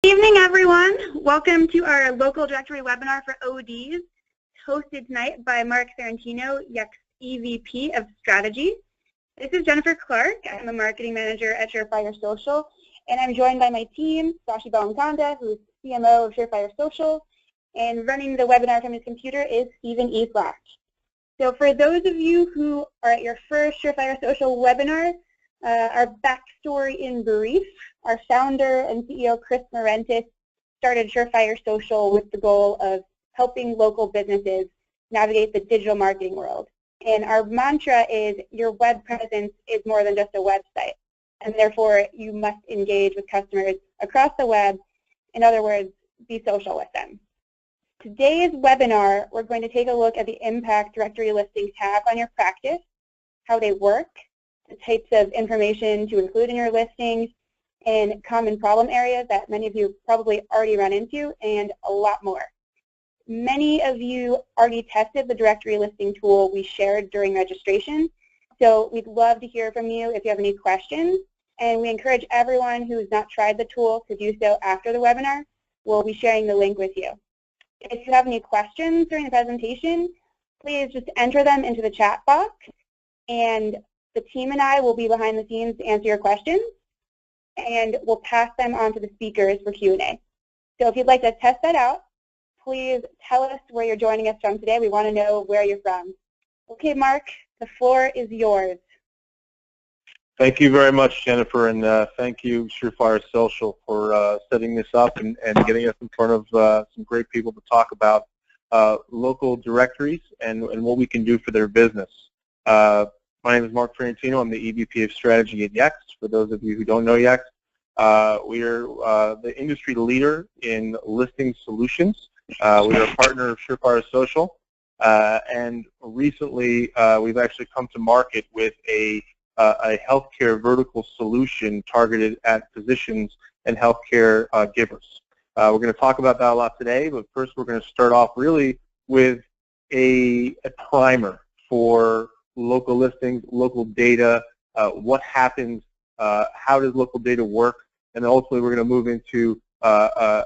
Evening, everyone. Welcome to our local directory webinar for ODs, hosted tonight by Marc Ferrentino, Yext EVP of Strategy. This is Jennifer Clark. I'm a marketing manager at Surefire Social, and I'm joined by my team, Sashi Balamkanda, who's CMO of Surefire Social, and running the webinar from his computer is Stephen E. Flack. So for those of you who are at your first Surefire Social webinar, our backstory in brief, our founder and CEO, Chris Morentis, started Surefire Social with the goal of helping local businesses navigate the digital marketing world. And our mantra is your web presence is more than just a website, and therefore you must engage with customers across the web. In other words, be social with them. Today's webinar, we're going to take a look at the impact directory listings have on your practice, how they work, the types of information to include in your listings, and common problem areas that many of you probably already run into, and a lot more. Many of you already tested the directory listing tool we shared during registration, so we'd love to hear from you if you have any questions, and we encourage everyone who's not tried the tool to do so after the webinar. We'll be sharing the link with you. If you have any questions during the presentation, please just enter them into the chat box, and the team and I will be behind the scenes to answer your questions, and we'll pass them on to the speakers for Q&A. So if you'd like to test that out, please tell us where you're joining us from today. We want to know where you're from. Okay, Marc, the floor is yours. Thank you very much, Jennifer, and thank you, Surefire Social, for setting this up and getting us in front of some great people to talk about local directories and what we can do for their business. My name is Marc Ferrentino. I'm the EVP of Strategy at Yext. For those of you who don't know Yext, we are the industry leader in listing solutions. We are a partner of Surefire Social, and recently we've actually come to market with a healthcare vertical solution targeted at physicians and healthcare givers. We're going to talk about that a lot today, but first we're going to start off really with a primer for local listings, local data, what happens, how does local data work, and then ultimately we're going to move into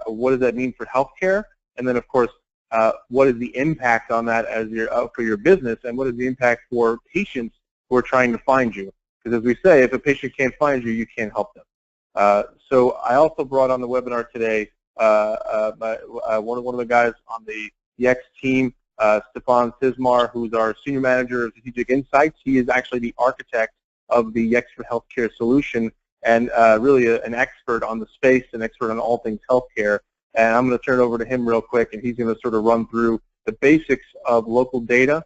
what does that mean for healthcare, and then of course what is the impact on that as for your business, and what is the impact for patients who are trying to find you. Because as we say, if a patient can't find you, you can't help them. So I also brought on the webinar today one of the guys on the Yext team, Stefan Sismar, who's our Senior Manager of Strategic Insights. He is actually the architect of the Yext for Healthcare solution and really an expert on the space, an expert on all things healthcare. And I'm going to turn it over to him real quick, and he's going to sort of run through the basics of local data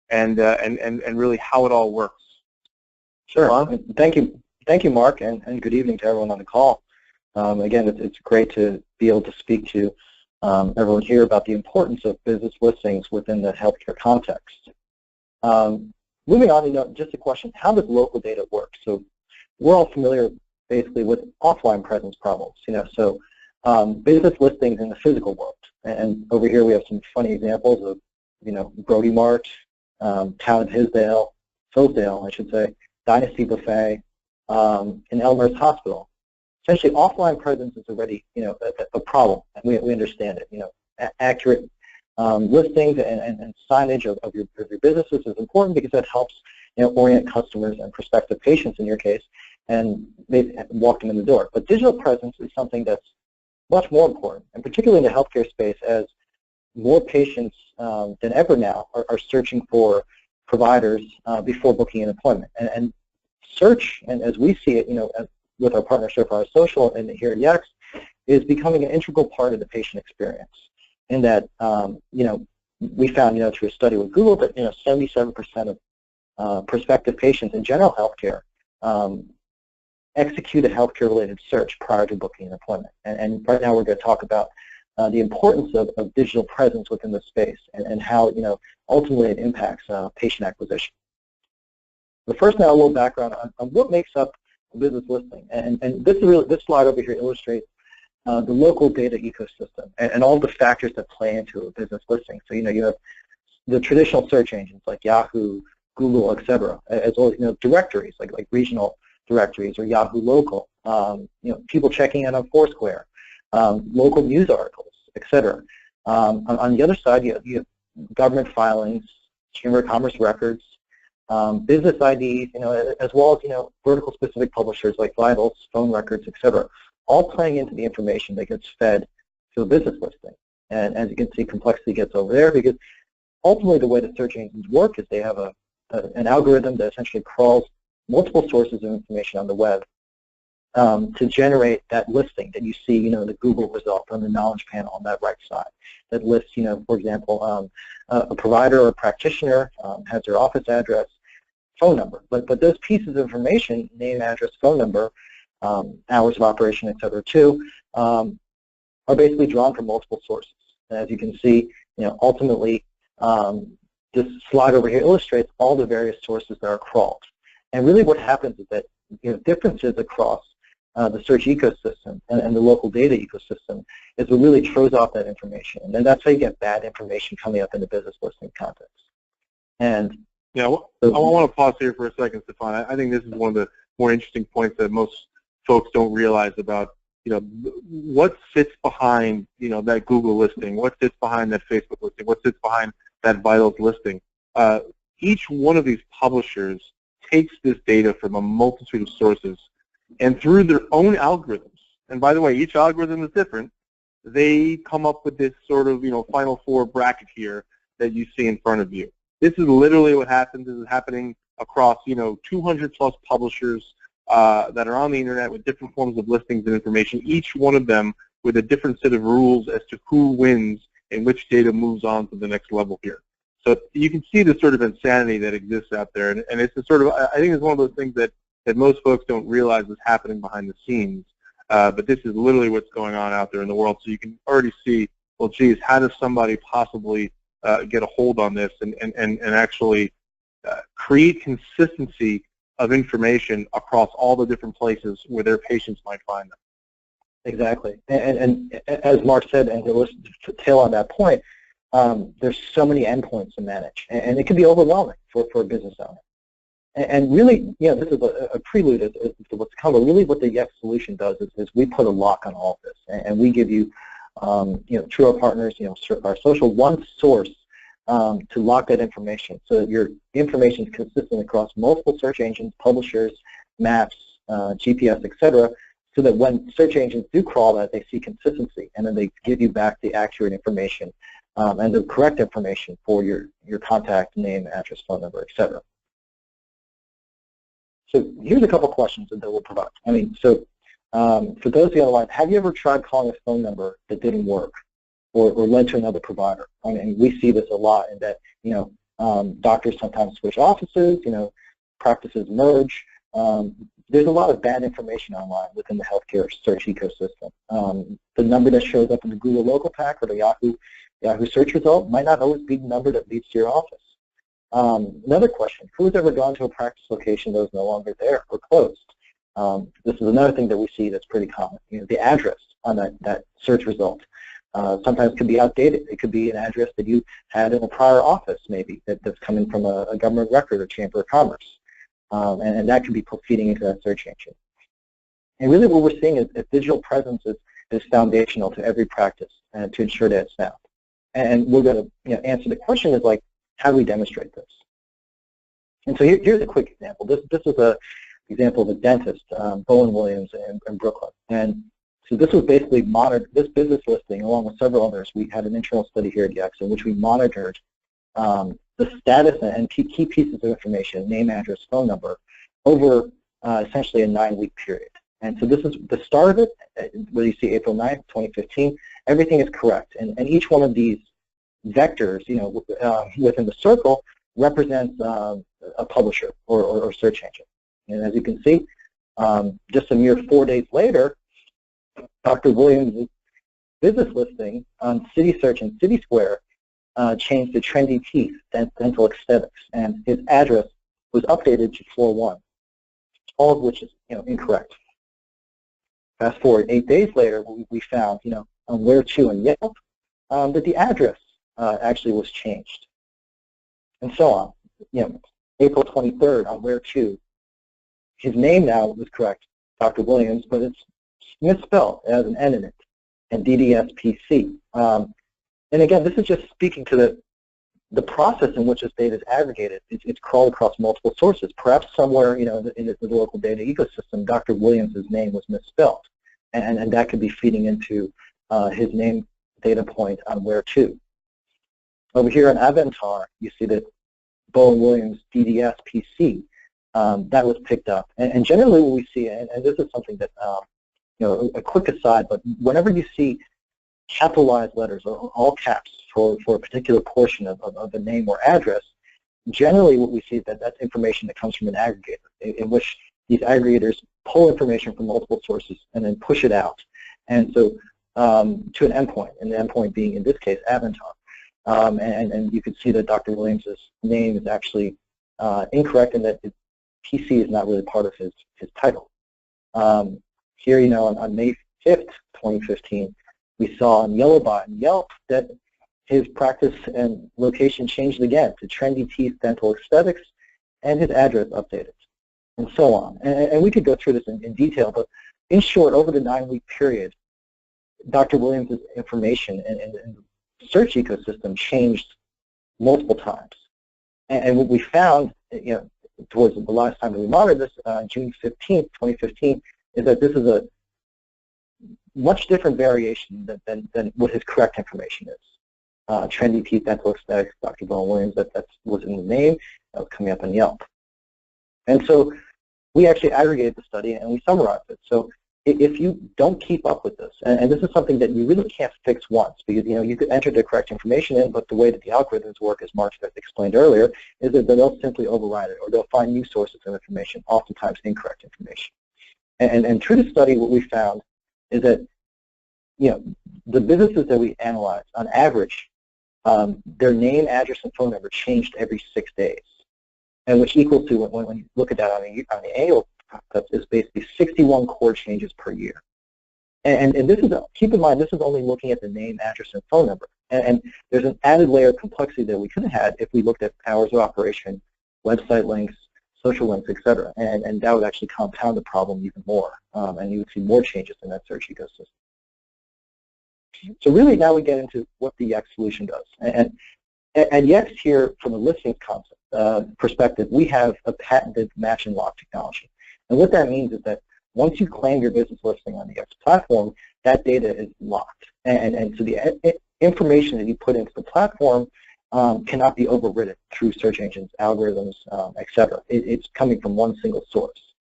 and really how it all works. Sure. Thank you, Marc, and good evening to everyone on the call. Again, it's great to be able to speak to everyone here about the importance of business listings within the healthcare context. Moving on, just a question, how does local data work? So we're all familiar basically with offline presence problems, so business listings in the physical world. And over here we have some funny examples of, Brody Mart, Town of Hillsdale, I should say, Dynasty Buffet, and Elmer's Hospital. Essentially, offline presence is already, a problem, and we understand it. Accurate listings and signage of your businesses is important because that helps, orient customers and prospective patients, in your case, and walk them in the door. But digital presence is something that's much more important, and particularly in the healthcare space, as more patients than ever now are searching for providers before booking an appointment. And search, and as we see it, with our partner Surefire Social and here at Yext, is becoming an integral part of the patient experience. In that, we found, through a study with Google that 77% of prospective patients in general healthcare execute a healthcare-related search prior to booking an appointment. And right now we're going to talk about the importance of digital presence within the space and how, ultimately it impacts patient acquisition. But first now a little background on what makes up a business listing. And this slide over here illustrates the local data ecosystem and all the factors that play into a business listing. So, you have the traditional search engines like Yahoo, Google, etc., as well as directories like regional directories or Yahoo Local. People checking in on Foursquare, local news articles, etc. On the other side, you have government filings, Chamber of Commerce records, business IDs, as well as vertical specific publishers like vitals, phone records, etc. All playing into the information that gets fed to a business listing. And as you can see, complexity gets over there because ultimately the way the search engines work is they have an algorithm that essentially crawls multiple sources of information on the web to generate that listing that you see, the Google result on the knowledge panel on that right side that lists, for example, a provider or a practitioner has their office address, phone number. But those pieces of information, name, address, phone number, hours of operation, et cetera, too, are basically drawn from multiple sources. And as you can see, ultimately, this slide over here illustrates all the various sources that are crawled. And really what happens is that differences across the search ecosystem and the local data ecosystem is what really throws off that information. And then that's how you get bad information coming up in the business listing context. And yeah, I want to pause here for a second, Stefan. I think this is one of the more interesting points that most folks don't realize about, what sits behind, that Google listing, what sits behind that Facebook listing, what sits behind that Vitals listing. Each one of these publishers takes this data from a multitude of sources, and through their own algorithms, and by the way, each algorithm is different, they come up with this sort of, final four bracket here that you see in front of you. This is literally what happens. This is happening across, 200 plus publishers that are on the internet with different forms of listings and information, each one of them with a different set of rules as to who wins and which data moves on to the next level here. So you can see the sort of insanity that exists out there, and it's a sort of, I think it's one of those things that most folks don't realize is happening behind the scenes, but this is literally what's going on out there in the world. So you can already see, well, geez, how does somebody possibly get a hold on this and actually create consistency of information across all the different places where their patients might find them. Exactly. And as Mark said, and to tail on that point, there's so many endpoints to manage, and it can be overwhelming for a business owner. And really, this is a prelude to what's to come, but really what the Yext solution does is we put a lock on all of this, and we give you, through our partners, our social, one source to lock that information so that your information is consistent across multiple search engines, publishers, maps, GPS, etc., so that when search engines do crawl that, they see consistency, and then they give you back the accurate information and the correct information for your contact name, address, phone number, etc. So here's a couple questions that we'll provide. For those of you on the line, have you ever tried calling a phone number that didn't work or led to another provider? We see this a lot in that, doctors sometimes switch offices, practices merge. There's a lot of bad information online within the healthcare search ecosystem. The number that shows up in the Google local pack or the Yahoo search result might not always be the number that leads to your office. Another question, who's ever gone to a practice location that was no longer there or closed? This is another thing that we see that's pretty common. The address on that search result sometimes can be outdated. It could be an address that you had in a prior office, maybe, that's coming from a government record or Chamber of Commerce. And that could be feeding into that search engine. And really what we're seeing is that digital presence is foundational to every practice and to ensure that it's sound. And we're going to answer the question is like, how do we demonstrate this? And so here's a quick example. This is an example of a dentist, Bowen Williams in Brooklyn. And so this was basically monitored, this business listing, along with several others. We had an internal study here at Yext in which we monitored the status and key pieces of information, name, address, phone number, over essentially a 9-week period. And so this is the start of it, where you see April 9th, 2015. Everything is correct. And each one of these vectors, within the circle, represents a publisher or search engine. And as you can see, just a mere 4 days later, Dr. Williams' business listing on CitySearch and CitySquare changed to Trendy Teeth, Dental Aesthetics, and his address was updated to floor 1, all of which is incorrect. Fast forward 8 days later, we found on Where To and Yelp that the address actually was changed, and so on. April 23rd on Where To, his name now was correct, Dr. Williams, but it's misspelled. It has an N in it. and DDS-PC. And again, this is just speaking to the process in which this data is aggregated. It's crawled across multiple sources. Perhaps somewhere, in the local data ecosystem, Dr. Williams' name was misspelled, and that could be feeding into his name data point on where to. Over here on Avantar, you see that Bowen Williams DDS PC, that was picked up. And generally what we see, and this is something that, a quick aside, but whenever you see capitalized letters or all caps for a particular portion of the name or address, generally what we see is that that's information that comes from an aggregator, in which these aggregators pull information from multiple sources and then push it out. And so to an endpoint, and the endpoint being, in this case, Avantar. And you can see that Dr. Williams' name is actually incorrect, and that PC is not really part of his title. Here, on May 5th, 2015, we saw on Yellowbot and Yelp that his practice and location changed again to Trendy Teeth Dental Aesthetics, and his address updated, and so on. And we could go through this in detail, but in short, over the 9-week period, Dr. Williams' information and search ecosystem changed multiple times. And what we found, towards the last time that we monitored this, June 15th, 2015, is that this is a much different variation than what his correct information is. Trendy Teeth Dental Aesthetics, Dr. Bowen Williams, that was in the name, that was coming up on Yelp. And so we actually aggregated the study and we summarized it. So if you don't keep up with this, and this is something that you really can't fix once, because you could enter the correct information in, but the way that the algorithms work, as Marc explained earlier, is that they'll simply override it, or they'll find new sources of information, oftentimes incorrect information. And through the study, what we found is that the businesses that we analyzed, on average, their name, address, and phone number changed every 6 days, and which equals to, when you look at that on the annual, is basically 61 core changes per year. And this is, keep in mind, this is only looking at the name, address, and phone number. And there's an added layer of complexity that we could have had if we looked at hours of operation, website links, social links, etc. And that would actually compound the problem even more. And you would see more changes in that search ecosystem. So really now we get into what the Yext solution does. And at Yext here, from a listings concept perspective, we have a patented match and lock technology. And what that means is that once you claim your business listing on the Yext platform, that data is locked. And so the information that you put into the platform cannot be overridden through search engines, algorithms, etc. It's coming from one single source.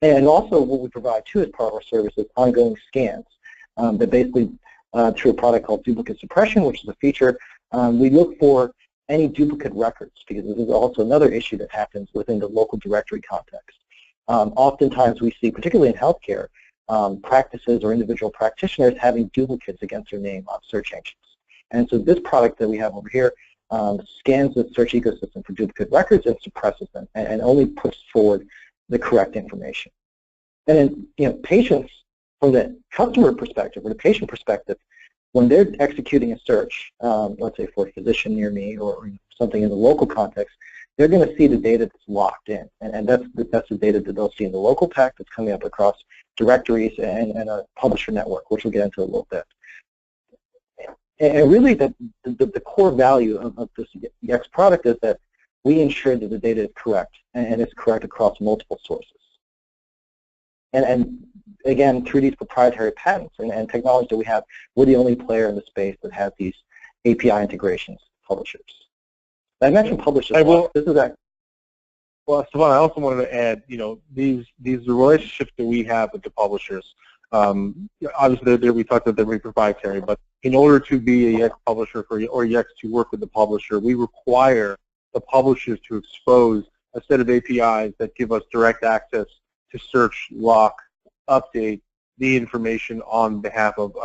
And also what we provide too as part of our service is ongoing scans that basically, through a product called duplicate suppression, which is a feature, we look for any duplicate records, because this is also another issue that happens within the local directory context. Oftentimes we see, particularly in healthcare, practices or individual practitioners having duplicates against their name on search engines. And so this product that we have over here scans the search ecosystem for duplicate records and suppresses them, and only puts forward the correct information. And then, patients, from the customer perspective or the patient perspective, when they're executing a search, let's say for a physician near me or something in the local context, they're going to see the data that's locked in, and that's the data that they'll see in the local pack that's coming up across directories and a publisher network, which we'll get into a little bit. And really, the core value of this Yext product is that we ensure that the data is correct, and it's correct across multiple sources. And again, through these proprietary patents and technology that we have, we're the only player in the space that has these API integrations with publishers. I mentioned publishers. Well, Stefan, I also wanted to add, these relationships that we have with the publishers. Obviously, we talked about they're proprietary, but in order to be a Yext publisher or Yext to work with the publisher, we require the publishers to expose a set of APIs that give us direct access to search, lock, update the information on behalf of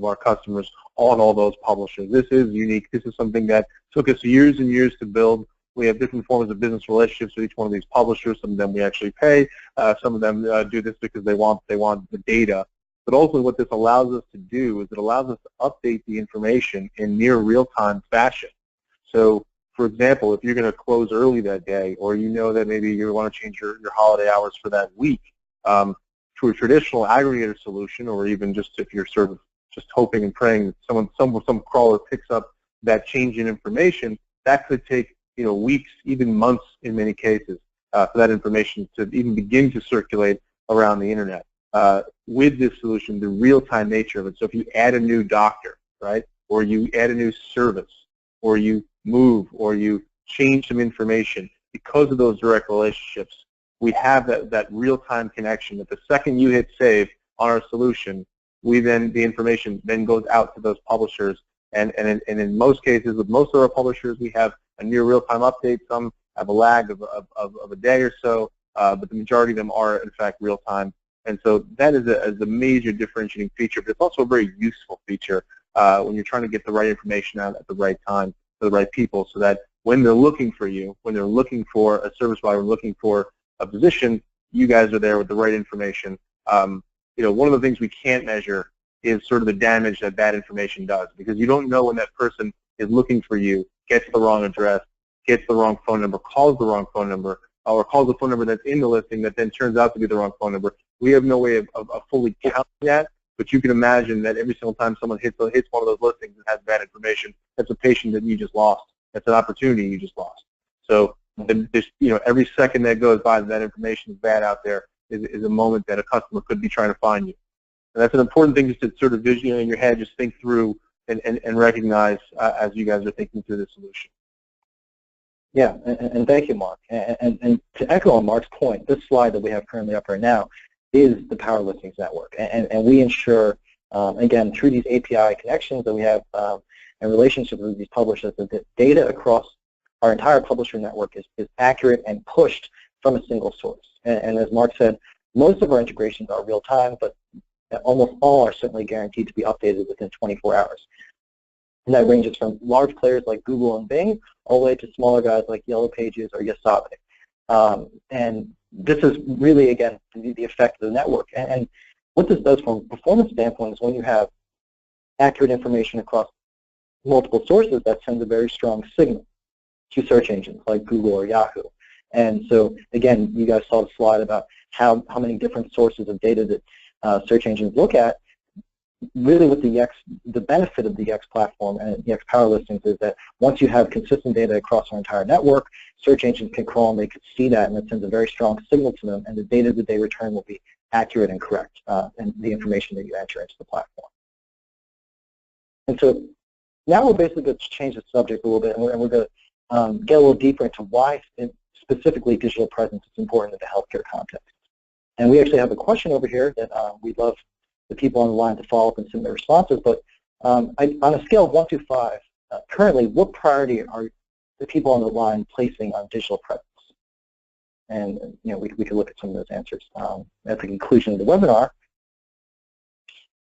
our customers on all those publishers. This is unique. This is something that took us years and years to build. We have different forms of business relationships with each one of these publishers. Some of them we actually pay. Some of them do this because they want the data. But ultimately what this allows us to do is it allows us to update the information in near real-time fashion. So, for example, if you're going to close early that day, or you know that maybe you want to change your holiday hours for that week, through a traditional aggregator solution, or even just if you're sort of just hoping and praying that some crawler picks up that change in information. That could take weeks, even months in many cases, for that information to even begin to circulate around the internet. With this solution, the real-time nature of it. So if you add a new doctor, right, or you add a new service, or you move, or you change some information, because of those direct relationships, we have that real-time connection. That the second you hit save on our solution, the information then goes out to those publishers. And in most cases, with most of our publishers, we have a near real-time update. Some have a lag of a day or so, but the majority of them are, in fact, real-time. And so that is a major differentiating feature, but it's also a very useful feature when you're trying to get the right information out at the right time to the right people, so that when they're looking for you, when they're looking for a service provider, looking for a physician, you guys are there with the right information. One of the things we can't measure is sort of the damage that bad information does, because you don't know when that person is looking for you, gets the wrong address, gets the wrong phone number, calls the wrong phone number, or calls the phone number that's in the listing that then turns out to be the wrong phone number. We have no way of fully counting that, but you can imagine that every single time someone hits one of those listings and has bad information, that's a patient that you just lost. That's an opportunity you just lost. So every second that goes by that information is bad out there is a moment that a customer could be trying to find you. And that's an important thing just to sort of visually in your head, just think through and recognize as you guys are thinking through the solution. Yeah, and thank you, Mark. And to echo on Mark's point, this slide that we have currently up right now is the Power Listings Network. And we ensure, again, through these API connections that we have and relationships with these publishers, that the data across our entire publisher network is accurate and pushed from a single source. And as Mark said, most of our integrations are real-time, but almost all are certainly guaranteed to be updated within 24 hours. And that ranges from large players like Google and Bing all the way to smaller guys like Yellow Pages or Yext. And this is really, again, the effect of the network. And what this does from a performance standpoint is when you have accurate information across multiple sources, that sends a very strong signal to search engines like Google or Yahoo. And so, again, you guys saw the slide about how many different sources of data that search engines look at. Really with the Yext, the benefit of the Yext platform and Yext Power Listings is that once you have consistent data across our entire network, search engines can crawl and they can see that, and it sends a very strong signal to them, and the data that they return will be accurate and correct, and the information that you enter into the platform. And so now we're basically going to change the subject a little bit, and we're going to get a little deeper into why specifically digital presence is important in the healthcare context. And we actually have a question over here that we'd love the people on the line to follow up and submit responses, but on a scale of 1 to 5, currently, what priority are the people on the line placing on digital presence? And we could look at some of those answers at the conclusion of the webinar.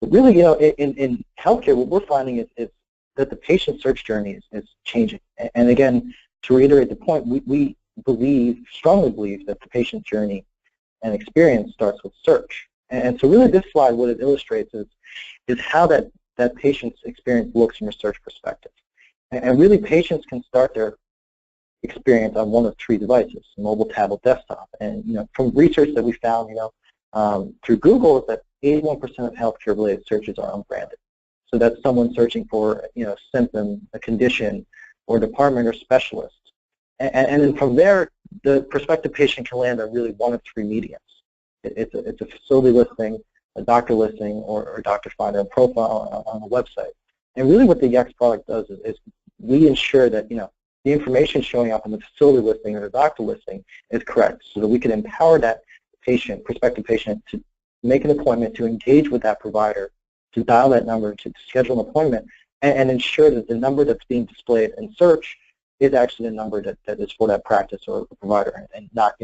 But really, in healthcare, what we're finding is that the patient search journey is changing. And again, to reiterate the point, we strongly believe that the patient journey and experience starts with search. And so really this slide, what it illustrates is how that patient's experience looks from a search perspective. And really patients can start their experience on one of 3 devices, mobile, tablet, desktop. And from research that we found through Google is that 81% of healthcare related searches are unbranded. So that's someone searching for symptom, a condition, or department or specialist. And then from there, the prospective patient can land on really one of 3 mediums. It's a facility listing, a doctor listing, or a doctor finder, a profile on a website. And really what the Yext product does is we ensure that the information showing up on the facility listing or the doctor listing is correct, so that we can empower that patient, prospective patient, to make an appointment, to engage with that provider, to dial that number, to schedule an appointment, and ensure that the number that's being displayed in search is actually the number that is for that practice or provider, and not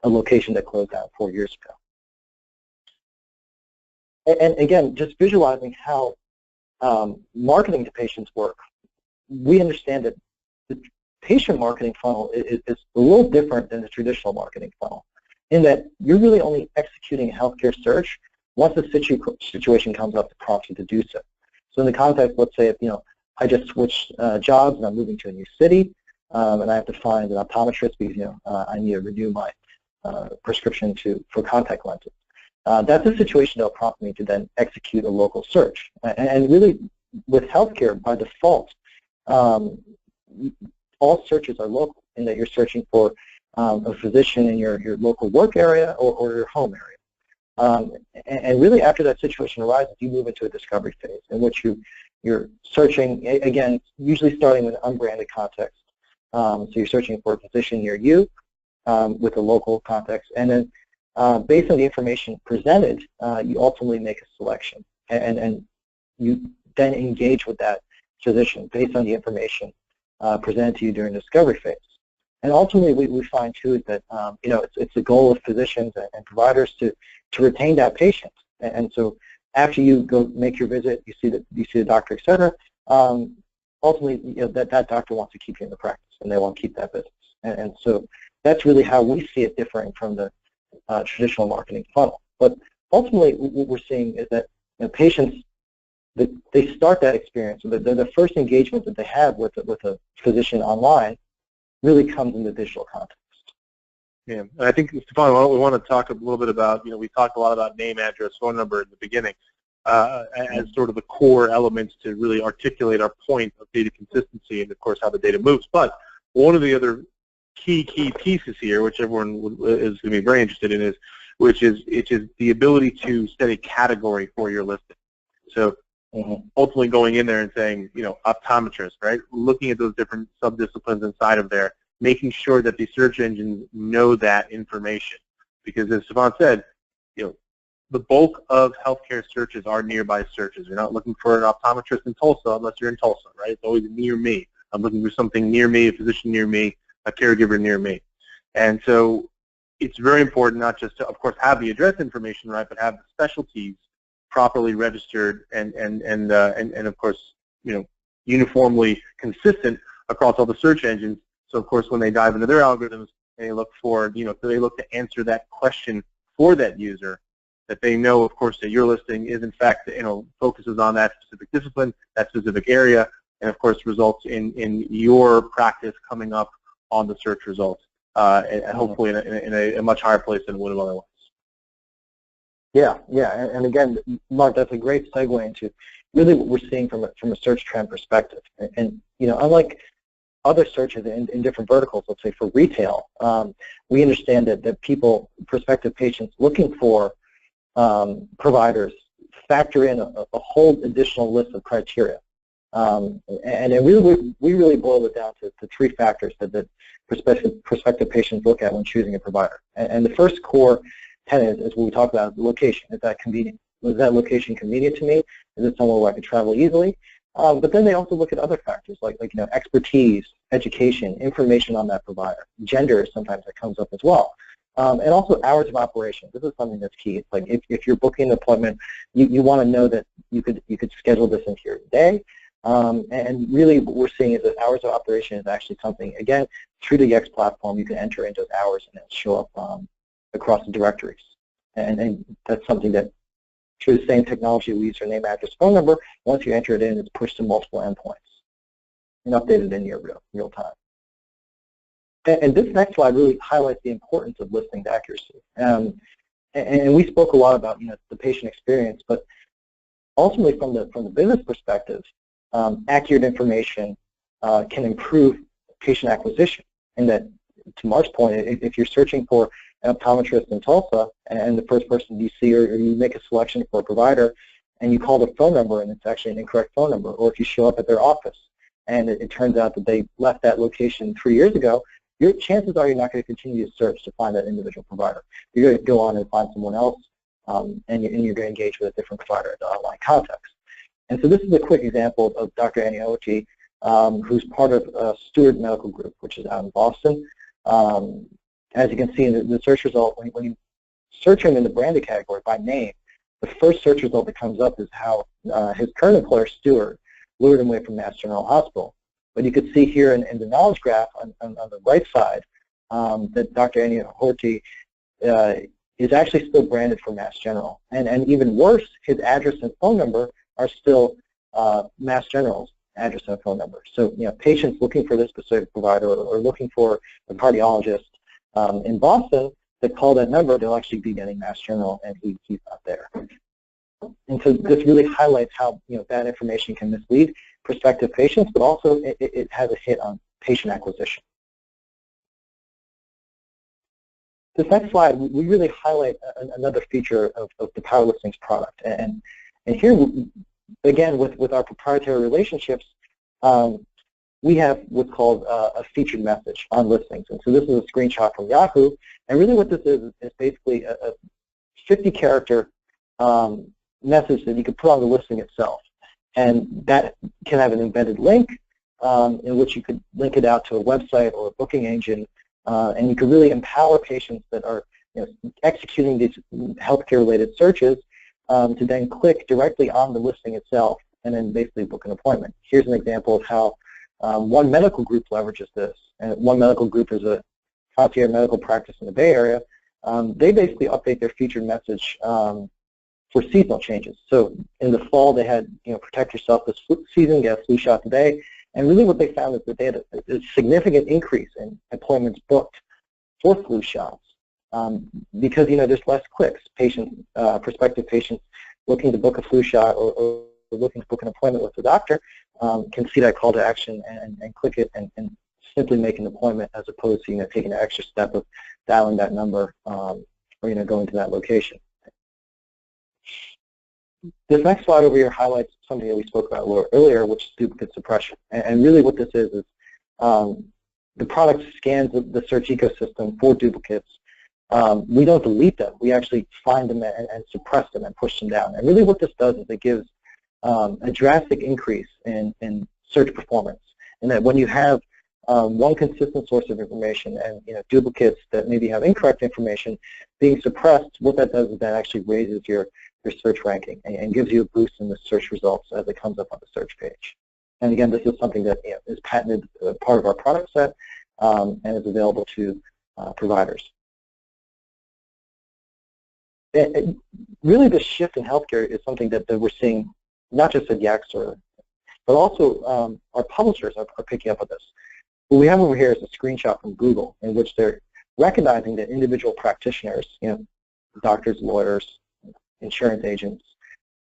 a location that closed down 4 years ago. And again, just visualizing how marketing to patients work, we understand that the patient marketing funnel is a little different than the traditional marketing funnel, in that you're really only executing a healthcare search once the situation comes up to prompt you to do so. So in the context, let's say if I just switched jobs and I'm moving to a new city, and I have to find an optometrist because I need to renew my prescription for contact lenses. that's a situation that will prompt me to then execute a local search. And really, with healthcare, by default, all searches are local in that you're searching for a physician in your local work area or your home area. And really, after that situation arises, you move into a discovery phase in which you're searching, again, usually starting with unbranded context. So you're searching for a physician near you with a local context, and then based on the information presented, you ultimately make a selection, and you then engage with that physician based on the information presented to you during the discovery phase. And ultimately, we find too that it's the goal of physicians and providers to retain that patient. And so after you go make your visit, you see the doctor, et cetera. Ultimately, that doctor wants to keep you in the practice, and they want to keep that business. And so that's really how we see it differing from the traditional marketing funnel. But ultimately, what we're seeing is that patients, they start that experience. The first engagement that they have with a physician online really comes in the digital context. Yeah, and I think, Stefan, we want to talk a little bit about, we talked a lot about name, address, phone number in the beginning as sort of the core elements to really articulate our point of data consistency and, of course, how the data moves. But one of the other key pieces here, which everyone is going to be very interested in, is the ability to set a category for your listing. So ultimately going in there and saying, optometrist, right? Looking at those different sub-disciplines inside of there, making sure that the search engines know that information. Because as Stefan said, the bulk of healthcare searches are nearby searches. You're not looking for an optometrist in Tulsa unless you're in Tulsa, right? It's always near me. I'm looking for something near me, a physician near me, a caregiver near me. And so it's very important not just to, of course, have the address information right, but have the specialties properly registered and of course, uniformly consistent across all the search engines. So of course, when they dive into their algorithms, they look for, they look to answer that question for that user, that they know, of course, that your listing is in fact, focuses on that specific discipline, that specific area, and of course results in your practice coming up on the search results, and hopefully in a much higher place than it would have otherwise. Yeah, and again, Mark, that's a great segue into really what we're seeing from a search trend perspective. And unlike other searches in different verticals, let's say for retail, we understand that prospective patients looking for providers factor in a whole additional list of criteria. And we really boil it down to three factors that prospective patients look at when choosing a provider. And the first core tenet is what we talk about, location. Is that convenient? Was that location convenient to me? Is it somewhere where I can travel easily? But then they also look at other factors like expertise, education, information on that provider. Gender sometimes that comes up as well. And also hours of operation. This is something that's key. It's like if you're booking an appointment, you want to know that you could schedule this into your day. And really what we're seeing is that hours of operation is actually something, again, through the Yext platform, you can enter in those hours and it'll show up across the directories. And that's something that through the same technology we use your name, address, phone number, once you enter it in, it's pushed to multiple endpoints and updated in your real time. And this next slide really highlights the importance of listing accuracy. And we spoke a lot about the patient experience, but ultimately from the business perspective, accurate information can improve patient acquisition. And that, to Mark's point, if you're searching for an optometrist in Tulsa and the first person you see, or you make a selection for a provider and you call the phone number and it's actually an incorrect phone number, or if you show up at their office and it turns out that they left that location 3 years ago, your chances are you're not going to continue to search to find that individual provider. You're going to go on and find someone else, and you're going to engage with a different provider in the online context. And so this is a quick example of Dr. Annie Oti, who's part of Stewart Medical Group, which is out in Boston. As you can see in the search result, when you search him in the branded category by name, the first search result that comes up is how his current employer, Stewart, lured him away from Mass General Hospital. But you can see here in the knowledge graph on the right side that Dr. Annie Oti is actually still branded for Mass General. And even worse, his address and phone number are still Mass General's address and phone number. So patients looking for this specific provider or looking for a cardiologist in Boston that call that number, they'll actually be getting Mass General, and he's not there. And so this really highlights how bad information can mislead prospective patients, but also it has a hit on patient acquisition. This next slide, we really highlight another feature of the Power Listings product. And here, again, with our proprietary relationships, we have what's called a featured message on listings. And so this is a screenshot from Yahoo. And really what this is basically a 50-character message that you can put on the listing itself. And that can have an embedded link in which you could link it out to a website or a booking engine. And you can really empower patients that are executing these healthcare-related searches to then click directly on the listing itself and then basically book an appointment. Here's an example of how One Medical Group leverages this. And One Medical Group is a top-tier medical practice in the Bay Area. They basically update their featured message for seasonal changes. So in the fall, they had, protect yourself this season, get a flu shot today. And really what they found is that they had a significant increase in appointments booked for flu shots because, there's less clicks. Prospective patients looking to book a flu shot or looking to book an appointment with the doctor can see that call to action and click it and simply make an appointment as opposed to, taking an extra step of dialing that number or, going to that location. This next slide over here highlights something that we spoke about a little earlier, which is duplicate suppression. And really what this is the product scans the search ecosystem for duplicates. We don't delete them. We actually find them and suppress them and push them down. And really what this does is it gives a drastic increase in search performance. And that when you have one consistent source of information and duplicates that maybe have incorrect information being suppressed, what that does is that actually raises your search ranking and gives you a boost in the search results as it comes up on the search page. And again, this is something that is patented part of our product set and is available to providers. Really, the shift in healthcare is something that we're seeing not just at Yext, but also our publishers are picking up on this. What we have over here is a screenshot from Google in which they're recognizing that individual practitioners, doctors, lawyers, insurance agents,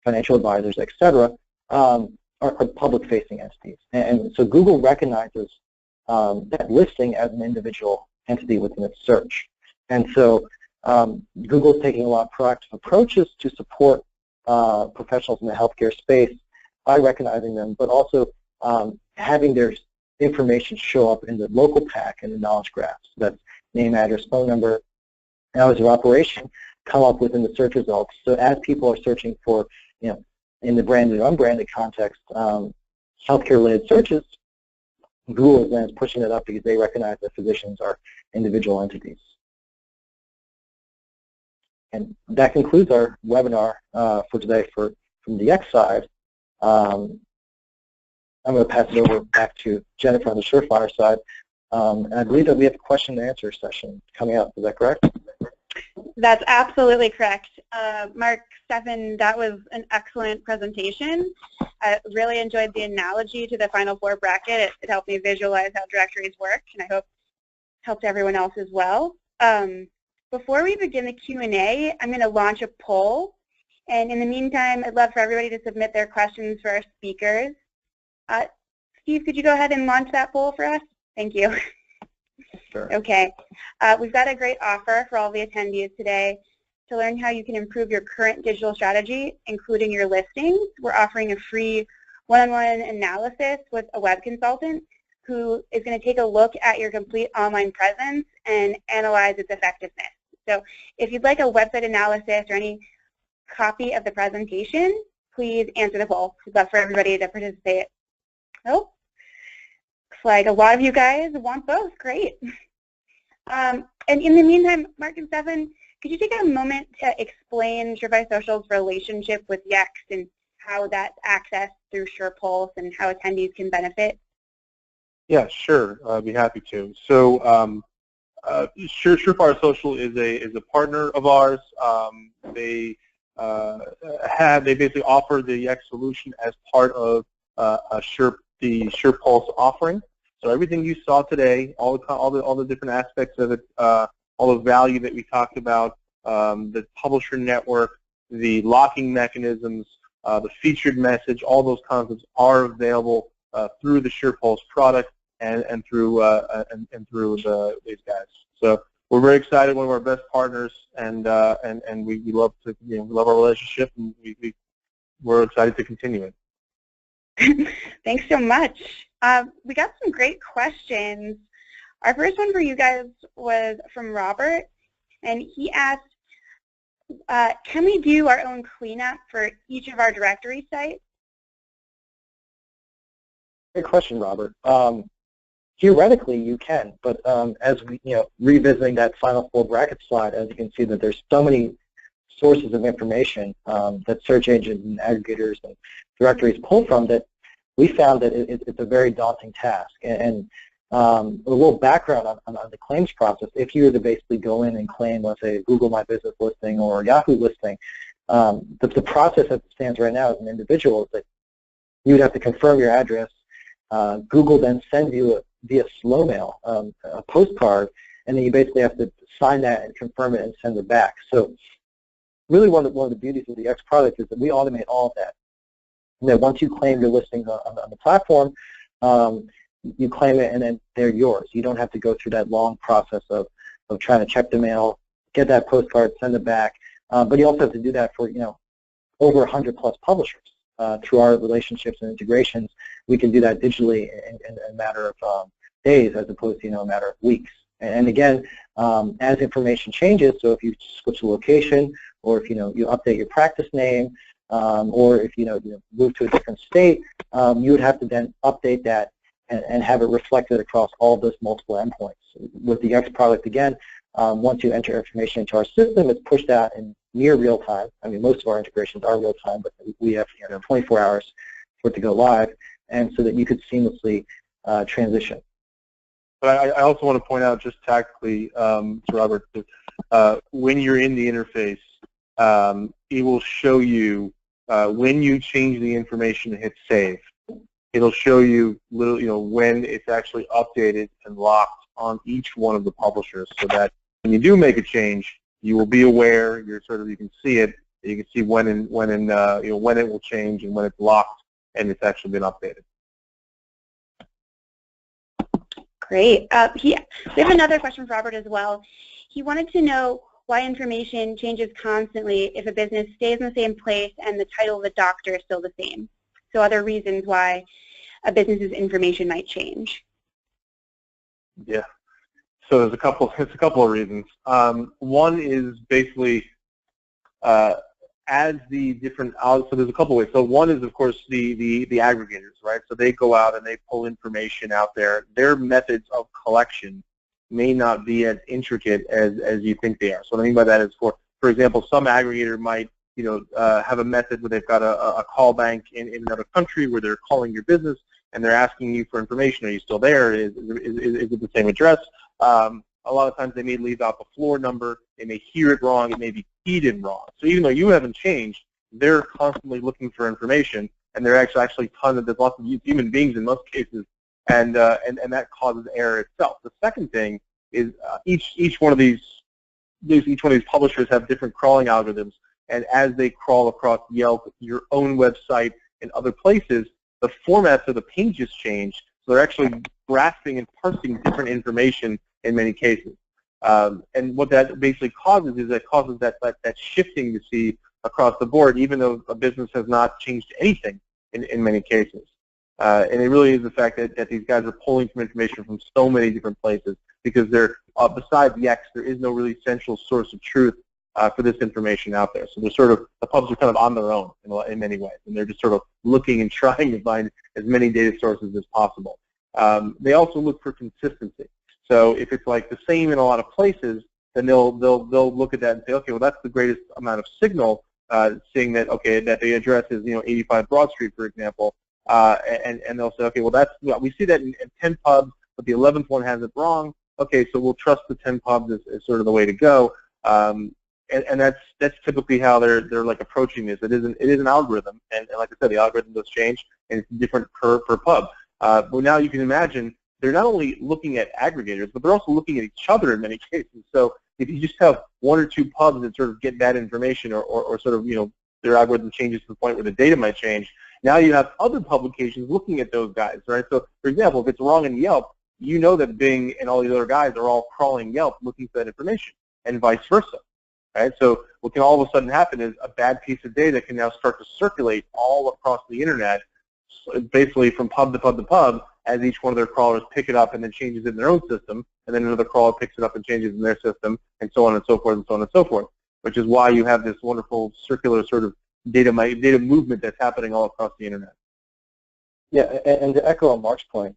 financial advisors, etc., are public-facing entities. And so Google recognizes that listing as an individual entity within its search. And so Google is taking a lot of proactive approaches to support professionals in the healthcare space by recognizing them, but also having their information show up in the local pack and the knowledge graphs. That's name, address, phone number, hours of operation, come up within the search results. So as people are searching for, in the branded or unbranded context, healthcare-related searches, Google is then pushing it up because they recognize that physicians are individual entities. And that concludes our webinar for today from the Yext side. I'm going to pass it over back to Jennifer on the Surefire side. And I believe that we have a question and answer session coming up. Is that correct? That's absolutely correct. Marc, Stefan, that was an excellent presentation. I really enjoyed the analogy to the Final Four bracket. It helped me visualize how directories work, and I hope it helped everyone else as well. Before we begin the Q&A, I'm going to launch a poll. And in the meantime, I'd love for everybody to submit their questions for our speakers. Steve, could you go ahead and launch that poll for us? Thank you. Sure. Okay. We've got a great offer for all the attendees today. To learn how you can improve your current digital strategy, including your listings, we're offering a free one-on-one analysis with a web consultant who is going to take a look at your complete online presence and analyze its effectiveness. So if you'd like a website analysis or any copy of the presentation, please answer the poll. We'd love for everybody to participate. Oh, looks like a lot of you guys want both. Great. And in the meantime, Marc and Stefan, could you take a moment to explain Surefire Social's relationship with Yext and how that's accessed through SurePulse and how attendees can benefit? Yeah, sure. I'd be happy to. So Surefire Social is a partner of ours. They basically offer the Yext solution as part of the SurePulse offering. So everything you saw today, all the different aspects of it, all the value that we talked about, the publisher network, the locking mechanisms, the featured message, all those concepts are available through the SurePulse product and through these guys. So we're very excited. One of our best partners, and we love to we love our relationship, and we're excited to continue it. Thanks so much. We got some great questions. Our first one for you guys was from Robert, and he asked, can we do our own cleanup for each of our directory sites? Great question, Robert. Theoretically, you can, but as we, revisiting that final 4 bracket slide, as you can see that there's so many sources of information that search engines and aggregators and directories pull from, that we found that it's a very daunting task. And a little background on the claims process: if you were to basically go in and claim, let's say, Google My Business listing or Yahoo listing, the process as it stands right now as an individual is that you would have to confirm your address. Google then sends you via slow mail a postcard, and then you basically have to sign that and confirm it and send it back. So really one of the beauties of the Yext product is that we automate all of that. And then once you claim your listings on the platform, you claim it and then they're yours. You don't have to go through that long process of trying to check the mail, get that postcard, send it back. But you also have to do that for over 100 plus publishers. Through our relationships and integrations, we can do that digitally in a matter of days as opposed to a matter of weeks. And again, as information changes, so if you switch the location, or if you update your practice name, or if you move to a different state, you would have to then update that and have it reflected across all of those multiple endpoints. With the Yext product, again, once you enter information into our system, it's pushed out in near real time. I mean, most of our integrations are real time, but we have 24 hours for it to go live, and so that you could seamlessly transition. But I also want to point out, just tactically, to Robert, that when you're in the interface, it will show you when you change the information and hit save. It'll show you when it's actually updated and locked on each one of the publishers, so that when you do make a change, you will be aware. You can see it. You can see when it will change and when it's locked and it's actually been updated. Great. We have another question for Robert as well. He wanted to know why information changes constantly if a business stays in the same place and the title of the doctor is still the same. So other reasons why a business's information might change. Yeah. So there's a couple of reasons. One is basically as the different so there's a couple ways. So one is, of course, the aggregators, right? So they go out and they pull information out there. Their methods of collection may not be as intricate as you think they are. So what I mean by that is, for example, some aggregator might have a method where they've got a call bank in another country where they're calling your business and they're asking you for information. Are you still there? Is it the same address? A lot of times they may leave out the floor number. They may hear it wrong. It may be keyed in wrong. So even though you haven't changed, they're constantly looking for information, and they're actually there's lots of human beings in most cases, and that causes error itself. The second thing is each one of these publishers have different crawling algorithms, and as they crawl across Yelp, your own website, and other places, the formats of the pages change. So they're actually grasping and parsing different information in many cases. And what that basically causes is that shifting you see across the board, even though a business has not changed anything in many cases. And it really is the fact that these guys are pulling from information from so many different places, because they're besides Yext, there is no really central source of truth for this information out there. So they're the pubs are kind of on their own in many ways, and they're just sort of looking and trying to find as many data sources as possible. They also look for consistency. So if it's like the same in a lot of places, then they'll look at that and say, okay, well, that's the greatest amount of signal, seeing that, okay, that the address is 85 Broad Street, for example, and they'll say, okay, well, we see that in 10 pubs, but the 11th one has it wrong. Okay, so we'll trust the 10 pubs as sort of the way to go. And that's typically how they're like approaching this. It is an algorithm, and like I said, the algorithm does change, and it's different per pub. But now you can imagine they're not only looking at aggregators, but they're also looking at each other in many cases. So if you just have one or two pubs that sort of get bad information or sort of, their algorithm changes to the point where the data might change, now you have other publications looking at those guys, right? So, for example, if it's wrong in Yelp, you know that Bing and all these other guys are all crawling Yelp looking for that information, and vice versa, right? So what can all of a sudden happen is a bad piece of data can now start to circulate all across the internet, basically from pub to pub to pub, as each one of their crawlers pick it up and then changes it in their own system, and then another crawler picks it up and changes it in their system, and so on and so forth and so on and so forth, which is why you have this wonderful circular sort of data movement that's happening all across the internet. Yeah, and to echo on Mark's point,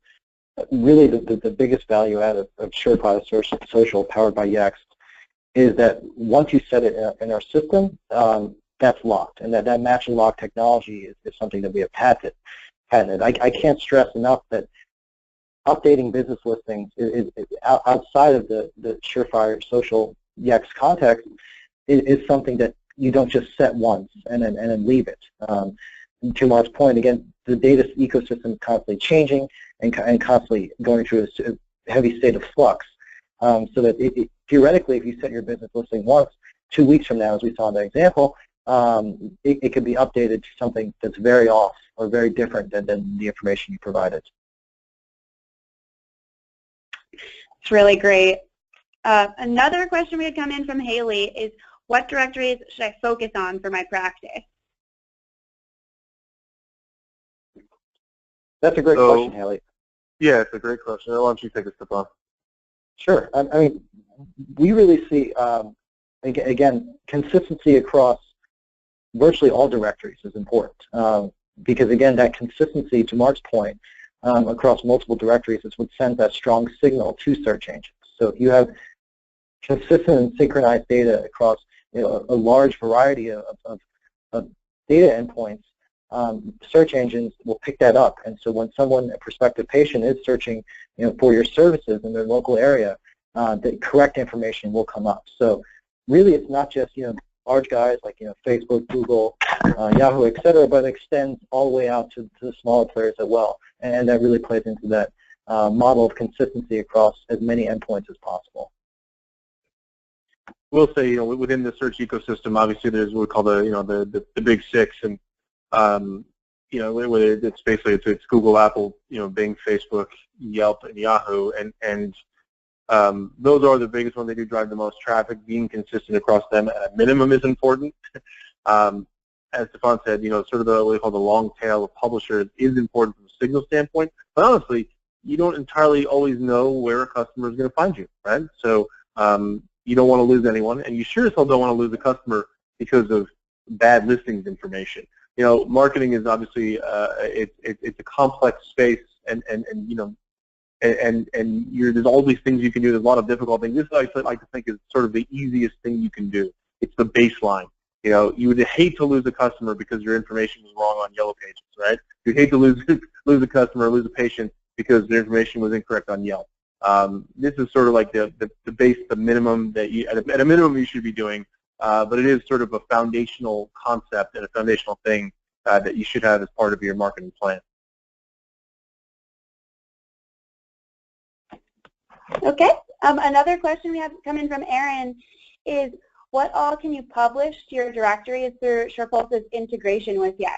really the biggest value add of Surefire Social powered by Yext is that once you set it in our system, that's locked, and that match and lock technology is something that we have patented. I can't stress enough that updating business listings is outside of the Surefire Social Yext context is something that you don't just set once and then leave it. To Mark's point, again, the data ecosystem is constantly changing and constantly going through a heavy state of flux. So that theoretically, if you set your business listing once, 2 weeks from now, as we saw in the example, it could be updated to something that's very off or very different than the information you provided. It's really great. Another question we had come in from Haley is, what directories should I focus on for my practice? That's a great question, Haley. Yeah, it's a great question. Why don't you take a step on? Sure. I mean, we really see, again, consistency across virtually all directories is important because, again, that consistency, to Mark's point, across multiple directories is what sends that strong signal to search engines. So if you have consistent and synchronized data across a large variety of data endpoints, search engines will pick that up. And so when a prospective patient is searching for your services in their local area, the correct information will come up. So really it's not just large guys like Facebook, Google, Yahoo, et cetera, but it extends all the way out to the smaller players as well. And that really plays into that model of consistency across as many endpoints as possible. We'll say, within the search ecosystem, obviously there's what we call the big six, and whether it's basically it's Google, Apple, Bing, Facebook, Yelp, and Yahoo, and those are the biggest ones. They do drive the most traffic. Being consistent across them at a minimum is important. As Stefan said, sort of what we call the long tail of publishers is important from a signal standpoint. But honestly, you don't entirely always know where a customer is going to find you, right? So you don't want to lose anyone, and you sure as hell don't want to lose a customer because of bad listings information. Marketing is obviously it's a complex space, and there's all these things you can do. There's a lot of difficult things. This I like to think is sort of the easiest thing you can do. It's the baseline. You would hate to lose a customer because your information was wrong on Yellow Pages, right? You'd hate to lose a customer or lose a patient because their information was incorrect on Yelp. This is sort of like the base, the minimum that you, at a minimum, you should be doing. But it is sort of a foundational concept and a foundational thing that you should have as part of your marketing plan. Okay. Another question we have coming from Aaron is, what all can you publish to your directories through SurePulse's integration with Yext?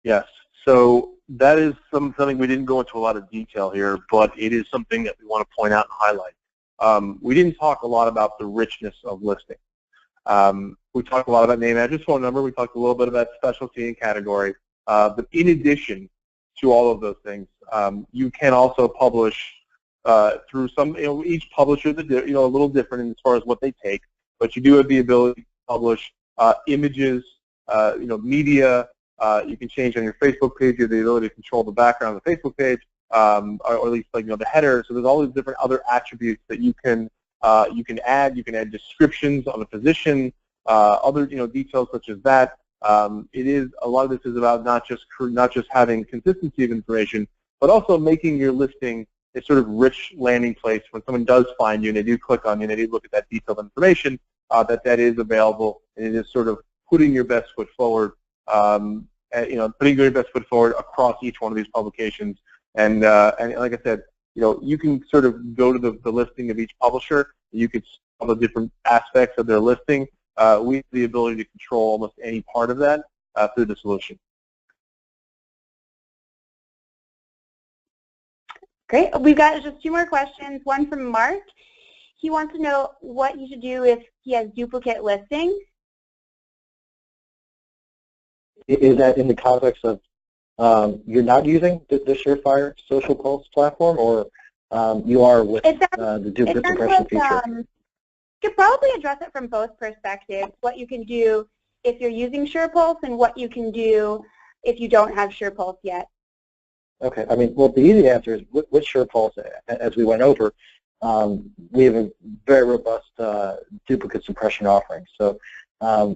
Yes. So that is something we didn't go into a lot of detail here, but it is something that we want to point out and highlight. We didn't talk a lot about the richness of listing. We talked a lot about name, address, phone number. We talked a little bit about specialty and category. But in addition to all of those things, you can also publish through some, each publisher is a little different as far as what they take, but you do have the ability to publish images, media. You can change on your Facebook page. You have the ability to control the background of the Facebook page, or at least the header. So there's all these different other attributes that you can add. You can add descriptions on a physician, other details such as that. A lot of this is about not just having consistency of information, but also making your listing a sort of rich landing place when someone does find you and they do click on you and they do look at that detailed information, that is available, and it is sort of putting your best foot forward. Putting your best foot forward across each one of these publications, and like I said, you can sort of go to the listing of each publisher. You could see all the different aspects of their listing. We have the ability to control almost any part of that through the solution. Great. We've got just 2 more questions. One from Mark. He wants to know what you should do if he has duplicate listings. Is that in the context of you're not using the Surefire Social Pulse platform, or you are with the duplicate suppression feature? You could probably address it from both perspectives, what you can do if you're using SurePulse and what you can do if you don't have SurePulse yet. Okay, I mean, well, the easy answer is with SurePulse, as we went over, we have a very robust duplicate suppression offering. So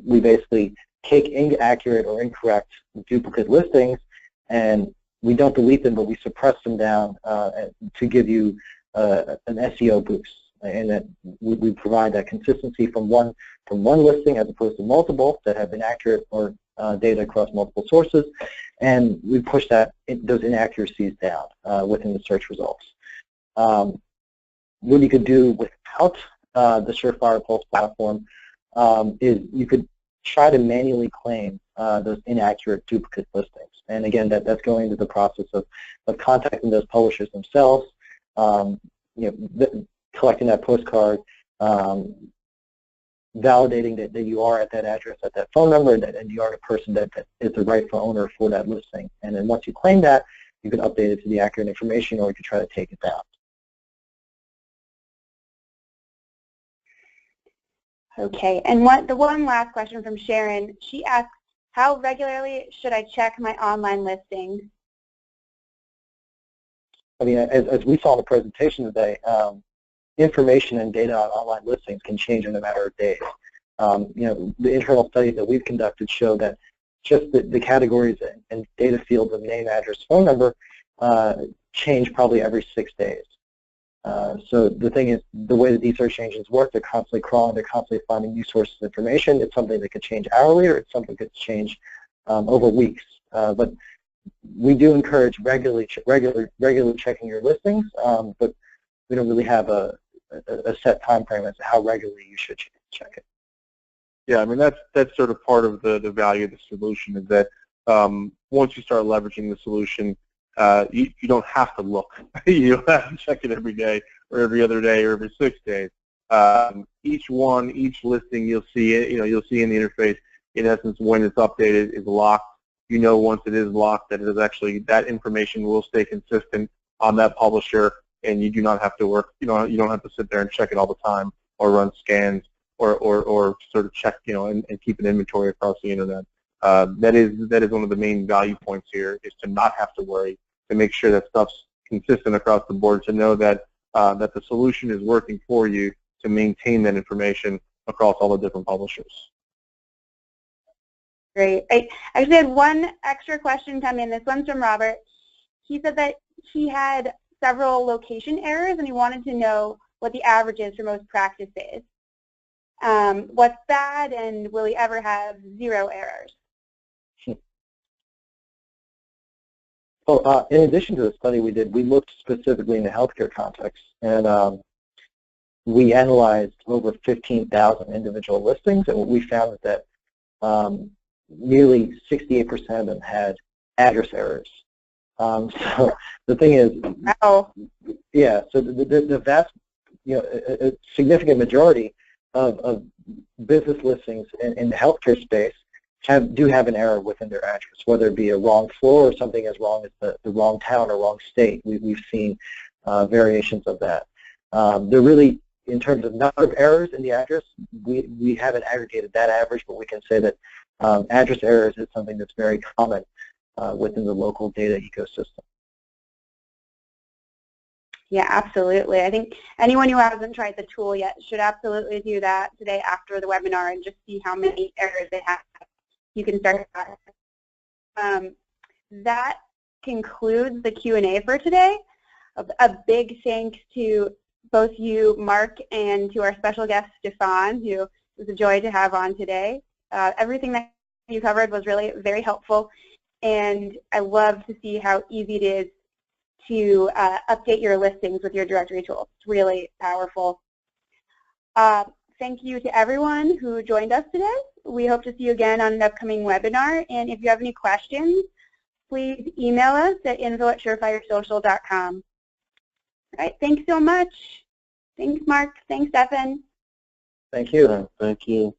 we basically take inaccurate or incorrect duplicate listings, and we don't delete them, but we suppress them down to give you an SEO boost. And that we provide that consistency from one listing as opposed to multiple that have inaccurate or data across multiple sources, and we push those inaccuracies down within the search results. What you could do without the Surefire Pulse platform is you could try to manually claim those inaccurate duplicate listings. And again, that's going into the process of contacting those publishers themselves, collecting that postcard, validating that you are at that address, at that phone number, and you are the person that is the rightful owner for that listing. And then once you claim that, you can update it to the accurate information, or you can try to take it down. Okay, and the one last question from Sharon. She asks, how regularly should I check my online listings? I mean, as we saw in the presentation today, information and data on online listings can change in a matter of days. The internal studies that we've conducted show that just the categories and data fields of name, address, phone number change probably every 6 days. So the thing is, the way that these search engines work, they're constantly crawling, they're constantly finding new sources of information. It's something that could change hourly, or it's something that could change over weeks. But we do encourage regularly checking your listings, but we don't really have a set time frame as to how regularly you should check it. Yeah, I mean, that's sort of part of the value of the solution, is that once you start leveraging the solution, you don't have to look. You don't have to check it every day or every other day or every 6 days. Each listing you'll see in the interface, in essence, when it's updated, is locked. Once it is locked, that it is actually, that information will stay consistent on that publisher, and you do not have to work. You don't have to sit there and check it all the time, or run scans, or sort of check, and keep an inventory across the internet. That is one of the main value points here, is to not have to worry, to make sure that stuff's consistent across the board, to know that that the solution is working for you to maintain that information across all the different publishers. Great. I actually had one extra question come in. This one's from Robert. He said that he had several location errors, and he wanted to know what the average is for most practices. What's bad, and will he ever have 0 errors? Well, in addition to the study we did, we looked specifically in the healthcare context, and we analyzed over 15,000 individual listings, and what we found is that nearly 68% of them had address errors. So the thing is, wow. Yeah, so the vast, a significant majority of business listings in the healthcare space do have an error within their address, whether it be a wrong floor or something as wrong as the wrong town or wrong state. We've seen variations of that. They're really, in terms of number of errors in the address, we haven't aggregated that average, but we can say that address errors is something that's very common within the local data ecosystem. Yeah, absolutely. I think anyone who hasn't tried the tool yet should absolutely do that today after the webinar and just see how many errors they have. You can start that. That concludes the Q&A for today. A big thanks to both you, Mark, and to our special guest, Stefan, who was a joy to have on today. Everything that you covered was really very helpful, and I love to see how easy it is to update your listings with your directory tool. It's really powerful. Thank you to everyone who joined us today. We hope to see you again on an upcoming webinar. And if you have any questions, please email us at info@surefiresocial.com. All right, thanks so much. Thanks, Mark. Thanks, Stefan. Thank you. Thank you.